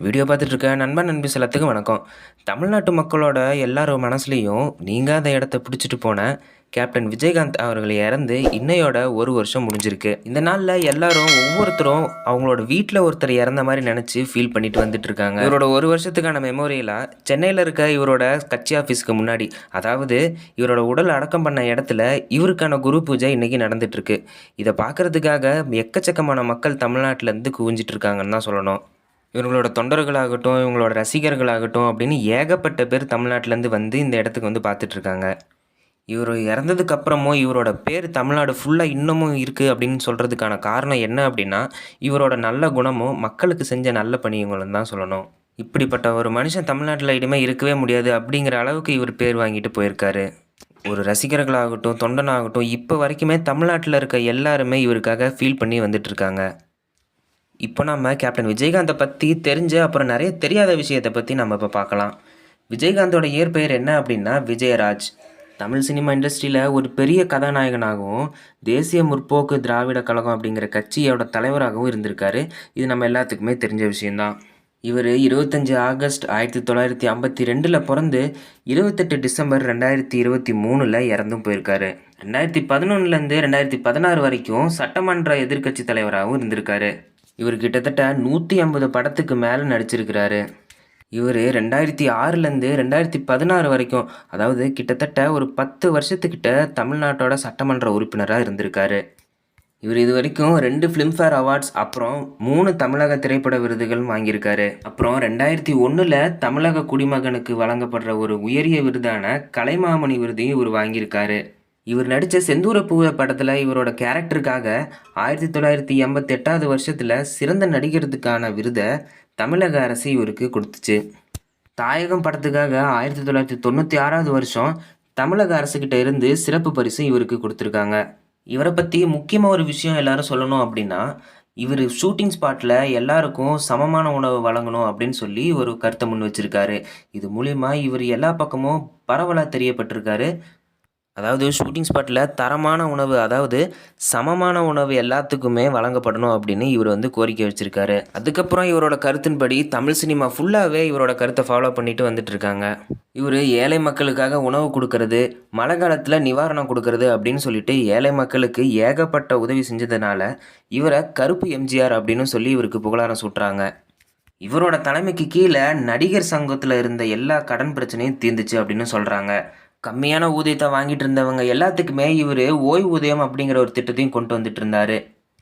Video பார்த்துட்டு இருக்க நண்பன் நண்பி எல்லாத்துக்கும் வணக்கம். தமிழ்நாட்டு மக்களோட எல்லாரும் மனசுலேயும் நீங்காத இடத்த பிடிச்சிட்டு போன கேப்டன் விஜயகாந்த் அவர்கள் இறந்து இன்னையோட 1 வருஷம் முடிஞ்சிருக்கு. இந்த நாளில் எல்லாரும் ஒவ்வொருத்தரும் அவங்களோட வீட்டில் ஒருத்தர் இறந்த மாதிரி நினச்சி ஃபீல் பண்ணிட்டு வந்துட்டு இருக்காங்க. இவரோட 1 வருஷத்துக்கான மெமோரியலாக சென்னையில் இருக்க இவரோட கட்சி ஆஃபீஸ்க்கு முன்னாடி, அதாவது இவரோட உடல் அடக்கம் பண்ண இடத்துல இவருக்கான குரு பூஜை இன்னைக்கு நடந்துட்டு இருக்கு. இதை பார்க்கறதுக்காக எக்கச்சக்கமான மக்கள் தமிழ்நாட்டிலேருந்து குவிஞ்சிட்டு இருக்காங்கன்னு தான் சொல்லணும். இவங்களோட தொண்டர்களாகட்டும், இவங்களோட ரசிகர்களாகட்டும் அப்படின்னு ஏகப்பட்ட பேர் தமிழ்நாட்டிலேருந்து வந்து இந்த இடத்துக்கு வந்து பார்த்துட்ருக்காங்க. இவர் இறந்ததுக்கு அப்புறமும் இவரோட பேர் தமிழ்நாடு ஃபுல்லாக இன்னமும் இருக்குது அப்படின்னு சொல்கிறதுக்கான காரணம் என்ன அப்படின்னா, இவரோட நல்ல குணமும் மக்களுக்கு செஞ்ச நல்ல பணிகளும் தான் சொல்லணும். இப்படிப்பட்ட ஒரு மனுஷன் தமிழ்நாட்டில் இனிமேல் இருக்கவே முடியாது அப்படிங்கிற அளவுக்கு இவர் பேர் வாங்கிட்டு போயிருக்காரு. ஒரு ரசிகர்களாகட்டும், தொண்டனாகட்டும், இப்போ வரைக்குமே தமிழ்நாட்டில் இருக்க எல்லாருமே இவருக்காக ஃபீல் பண்ணி வந்துட்டுருக்காங்க. இப்போ நம்ம கேப்டன் விஜயகாந்தை பற்றி தெரிஞ்ச அப்புறம் நிறைய தெரியாத விஷயத்தை பற்றி நம்ம இப்போ பார்க்கலாம். விஜயகாந்தோட இயற்பெயர் என்ன அப்படின்னா விஜயராஜ். தமிழ் சினிமா இண்டஸ்ட்ரியில் ஒரு பெரிய கதாநாயகனாகவும் தேசிய முற்போக்கு திராவிட கழகம் அப்படிங்கிற கட்சியோட தலைவராகவும் இருந்திருக்காரு. இது நம்ம எல்லாத்துக்குமே தெரிஞ்ச விஷயந்தான். இவர் 25 ஆகஸ்ட் 1952 பிறந்து 28 டிசம்பர் 2023 இறந்தும் போயிருக்காரு. 2011 2016 வரைக்கும் சட்டமன்ற எதிர்க்கட்சி தலைவராகவும் இருந்திருக்காரு. இவர் கிட்டத்தட்ட 150 படத்துக்கு மேலே நடிச்சிருக்கிறாரு. இவர் 2006 2016 வரைக்கும், அதாவது கிட்டத்தட்ட ஒரு 10 வருஷத்துக்கிட்ட தமிழ்நாட்டோட சட்டமன்ற உறுப்பினராக இருந்திருக்காரு. இவர் இது வரைக்கும் 2 ஃபிலிம்ஃபேர் அவார்ட்ஸ், அப்புறம் 3 தமிழக திரைப்பட விருதுகள் வாங்கியிருக்காரு. அப்புறம் 2001 தமிழக குடிமகனுக்கு வழங்கப்படுற ஒரு உயரிய விருதான கலைமாமணி விருதையும் இவர் வாங்கியிருக்காரு. இவர் நடித்த செந்தூரப்பூவை படத்தில் இவரோட கேரக்டருக்காக 1988 வருஷத்தில் சிறந்த நடிகருக்கான விருதை தமிழக அரசு இவருக்கு கொடுத்துச்சு. தாயகம் படத்துக்காக 1996 வருஷம் தமிழக அரசுக்கிட்ட இருந்து சிறப்பு பரிசு இவருக்கு கொடுத்துருக்காங்க. இவரை பற்றி முக்கியமாக ஒரு விஷயம் எல்லாரும் சொல்லணும் அப்படின்னா, இவர் ஷூட்டிங் ஸ்பாட்டில் எல்லாருக்கும் சமமான உணவு வழங்கணும் அப்படின்னு சொல்லி ஒரு கருத்தை முன் வச்சிருக்காரு. இது மூலிமா இவர் எல்லா பக்கமும் பரவலாக தெரியப்பட்டிருக்காரு. அதாவது ஷூட்டிங் ஸ்பாட்டில் தரமான உணவு, அதாவது சமமான உணவு எல்லாத்துக்குமே வழங்கப்படணும் அப்படின்னு இவர் வந்து கோரிக்கை வச்சுருக்காரு. அதுக்கப்புறம் இவரோட கருத்தின்படி தமிழ் சினிமா ஃபுல்லாகவே இவரோட கருத்தை ஃபாலோ பண்ணிட்டு வந்துட்டு இருக்காங்க. இவர் ஏழை மக்களுக்காக உணவு கொடுக்கறது, மழை காலத்தில் நிவாரணம் கொடுக்கறது அப்படின்னு சொல்லிட்டு ஏழை மக்களுக்கு ஏகப்பட்ட உதவி செஞ்சதுனால இவரை கருப்பு எம்ஜிஆர் அப்படின்னு சொல்லி இவருக்கு புகழாரம் சூட்டுறாங்க. இவரோட தலைமைக்கு கீழே நடிகர் சங்கத்தில் இருந்த எல்லா கடன் பிரச்சனையும் தீர்ந்துச்சு அப்படின்னு சொல்கிறாங்க. கம்மியான ஊதியத்தை வாங்கிட்டு இருந்தவங்க எல்லாத்துக்குமே இவர் ஓய்வூதியம் அப்படிங்கிற ஒரு திட்டத்தையும் கொண்டு வந்துட்டு இருந்தார்.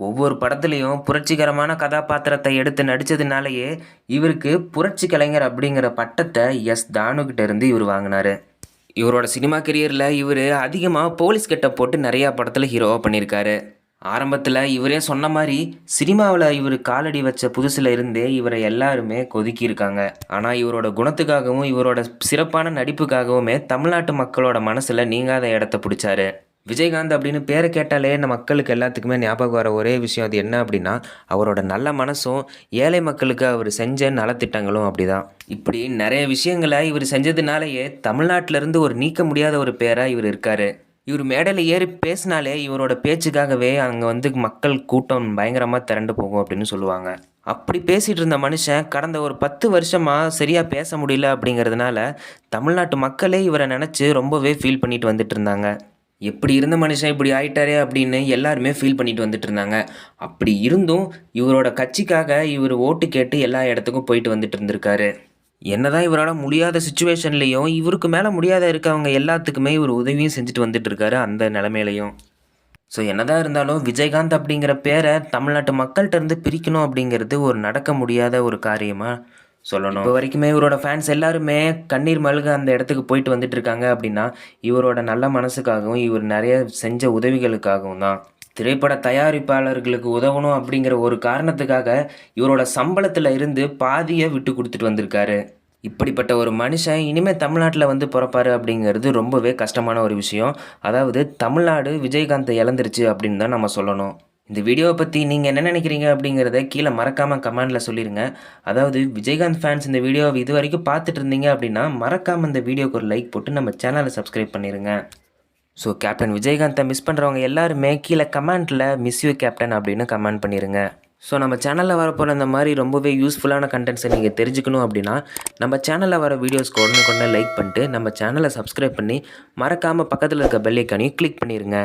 ஒவ்வொரு படத்துலையும் புரட்சிகரமான கதாபாத்திரத்தை எடுத்து நடித்ததுனாலேயே இவருக்கு புரட்சி கலைஞர் அப்படிங்கிற பட்டத்தை தானுக்கிட்ட இருந்து இவர் வாங்கினார். இவரோட சினிமா கெரியரில் இவர் அதிகமாக போலீஸ் கெட்டப் போட்டு நிறையா படத்தில் ஹீரோவாக பண்ணியிருக்காரு. ஆரம்பத்தில் இவரே சொன்ன மாதிரி சினிமாவில் இவர் காலடி வச்ச புதுசில் இருந்தே இவரை எல்லாருமே கொதுக்கியிருக்காங்க. ஆனால் இவரோட குணத்துக்காகவும் இவரோட சிறப்பான நடிப்புக்காகவுமே தமிழ்நாட்டு மக்களோட மனசில் நீங்காத இடத்த பிடிச்சாரு. விஜயகாந்த் அப்படின்னு பேரை கேட்டாலே நம்ம மக்களுக்கு எல்லாத்துக்குமே ஞாபகம் வர ஒரே விஷயம் அது என்ன அப்படின்னா, அவரோட நல்ல மனசும் ஏழை மக்களுக்கு அவர் செஞ்ச நலத்திட்டங்களும் அப்படிதான். இப்படி நிறைய விஷயங்களை இவர் செஞ்சதுனாலேயே தமிழ்நாட்டிலேருந்து ஒரு நீக்க முடியாத ஒரு பேராக இவர் இருக்கார். இவர் மேடையில் ஏறி பேசினாலே இவரோட பேச்சுக்காகவே அங்கே வந்து மக்கள் கூட்டம் பயங்கரமாக திரண்டு போகும் அப்படின்னு சொல்லுவாங்க. அப்படி பேசிகிட்டு இருந்த மனுஷன் கடந்த ஒரு 10 வருஷமாக சரியாக பேச முடியல அப்படிங்கிறதுனால தமிழ்நாட்டு மக்களே இவரை நினச்சி ரொம்பவே ஃபீல் பண்ணிட்டு வந்துட்டு இருந்தாங்க. எப்படி இருந்த மனுஷன் இப்படி ஆயிட்டாரே அப்படின்னு எல்லாருமே ஃபீல் பண்ணிட்டு வந்துட்டு இருந்தாங்க. அப்படி இருந்தும் இவரோட கட்சிக்காக இவர் ஓட்டு கேட்டு எல்லா இடத்துக்கும் போயிட்டு வந்துட்டு இருந்திருக்காரு. என்னதான் இவரால் முடியாத சுச்சுவேஷன்லேயும் இவருக்கு மேலே முடியாத இருக்கவங்க எல்லாத்துக்குமே இவர் உதவியும் செஞ்சுட்டு வந்துட்டு இருக்காரு அந்த நிலைமையிலையும். ஸோ என்னதான் இருந்தாலும் விஜயகாந்த் அப்படிங்கிற பேரை தமிழ்நாட்டு மக்கள்கிட்ட இருந்து பிரிக்கணும் அப்படிங்கிறது ஒரு நடக்க முடியாத ஒரு காரியமாக சொல்லணும். இப்போ வரைக்குமே இவரோட ஃபேன்ஸ் எல்லாருமே கண்ணீர் மல்க அந்த இடத்துக்கு போயிட்டு வந்துட்டு இருக்காங்க அப்படின்னா இவரோட நல்ல மனசுக்காகவும் இவர் நிறைய செஞ்ச உதவிகளுக்காகவும் தான். திரைப்பட தயாரிப்பாளர்களுக்கு உதவணும் அப்படிங்கிற ஒரு காரணத்துக்காக இவரோட சம்பளத்தில் இருந்து பாதியை விட்டு கொடுத்துட்டு வந்திருக்காரு. இப்படிப்பட்ட ஒரு மனுஷன் இனிமேல் தமிழ்நாட்டில் வந்து பிறப்பாரு அப்படிங்கிறது ரொம்பவே கஷ்டமான ஒரு விஷயம். அதாவது தமிழ்நாடு விஜயகாந்தை இழந்துருச்சு அப்படின்னு தான் நம்ம சொல்லணும். இந்த வீடியோவை பற்றி நீங்கள் என்ன நினைக்கிறீங்க அப்படிங்கிறத கீழே மறக்காமல் கமெண்டில் சொல்லிடுங்க. அதாவது விஜயகாந்த் ஃபேன்ஸ் இந்த வீடியோவை இது வரைக்கும் பார்த்துட்டு இருந்தீங்க அப்படின்னா மறக்காமல் இந்த வீடியோக்கு ஒரு லைக் போட்டு நம்ம சேனலை சப்ஸ்கிரைப் பண்ணிடுங்க. ஸோ கேப்டன் விஜயகாந்தை மிஸ் பண்ணுறவங்க எல்லாருமே கீழே கமெண்ட்டில் மிஸ் யூ கேப்டன் அப்படின்னு கமெண்ட் பண்ணிடுங்க. ஸோ நம்ம சேனலில் வரப்போகிற இந்த மாதிரி ரொம்பவே யூஸ்ஃபுல்லான கண்டென்ட்ஸை நீங்கள் தெரிஞ்சுக்கணும் அப்படின்னா நம்ம சேனலில் வர வீடியோஸ்க்கு உடனே லைக் பண்ணிட்டு நம்ம சேனலை சப்ஸ்கிரைப் பண்ணி மறக்காமல் பக்கத்தில் இருக்க பெல் ஐக்கானையும் கிளிக் பண்ணிடுங்க.